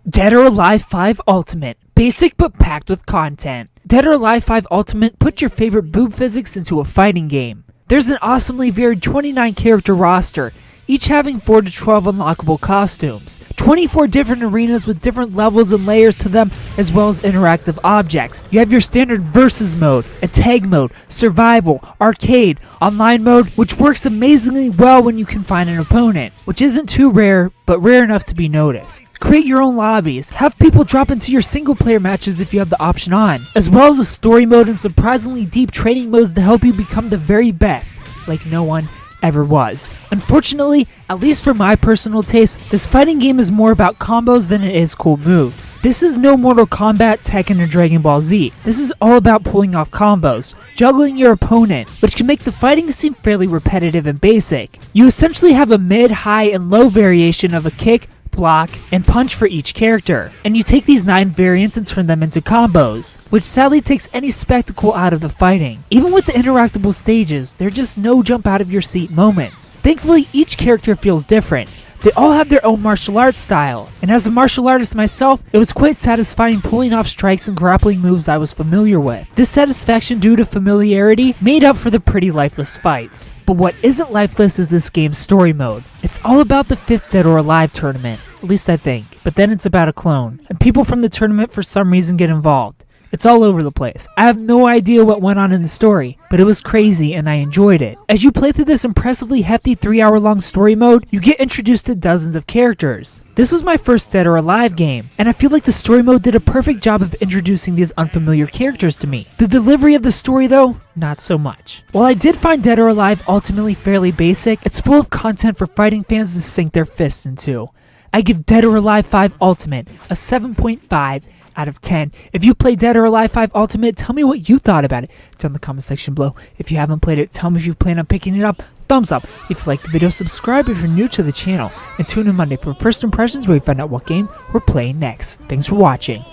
Dead or Alive 5 Ultimate. Basic but packed with content. Dead or Alive 5 Ultimate put your favorite boob physics into a fighting game. There's an awesomely varied 29 character roster, each having 4 to 12 unlockable costumes, 24 different arenas with different levels and layers to them, as well as interactive objects. You have your standard versus mode, a tag mode, survival, arcade, online mode, which works amazingly well when you can find an opponent, which isn't too rare, but rare enough to be noticed. Create your own lobbies, have people drop into your single player matches if you have the option on, as well as a story mode and surprisingly deep training modes to help you become the very best, like no one ever was. Unfortunately, at least for my personal taste, this fighting game is more about combos than it is cool moves. This is no Mortal Kombat, Tekken, or Dragon Ball Z. This is all about pulling off combos, juggling your opponent, which can make the fighting seem fairly repetitive and basic. You essentially have a mid, high, and low variation of a kick, block, and punch for each character, and you take these 9 variants and turn them into combos, which sadly takes any spectacle out of the fighting. Even with the interactable stages, they're just no jump out of your seat moments. Thankfully, each character feels different. They all have their own martial arts style, and as a martial artist myself, it was quite satisfying pulling off strikes and grappling moves I was familiar with. This satisfaction due to familiarity made up for the pretty lifeless fights. But what isn't lifeless is this game's story mode. It's all about the 5th Dead or Alive tournament, at least I think, but then it's about a clone, and people from the tournament for some reason get involved. It's all over the place. I have no idea what went on in the story, but it was crazy and I enjoyed it. As you play through this impressively hefty 3-hour-long story mode, you get introduced to dozens of characters. This was my first Dead or Alive game, and I feel like the story mode did a perfect job of introducing these unfamiliar characters to me. The delivery of the story though, not so much. While I did find Dead or Alive ultimately fairly basic, it's full of content for fighting fans to sink their fists into. I give Dead or Alive 5 Ultimate a 7.5 out of 10. If you play Dead or Alive 5 Ultimate, tell me what you thought about it down in the comment section below. If you haven't played it, tell me if you plan on picking it up. Thumbs up if you liked the video, subscribe if you're new to the channel, and tune in Monday for First Impressions where we find out what game we're playing next. Thanks for watching.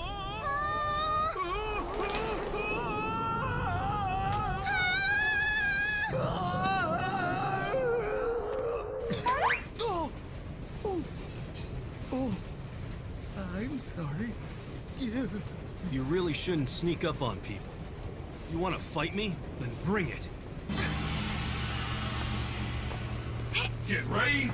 I'm sorry. You really shouldn't sneak up on people. You want to fight me? Then bring it. Get ready.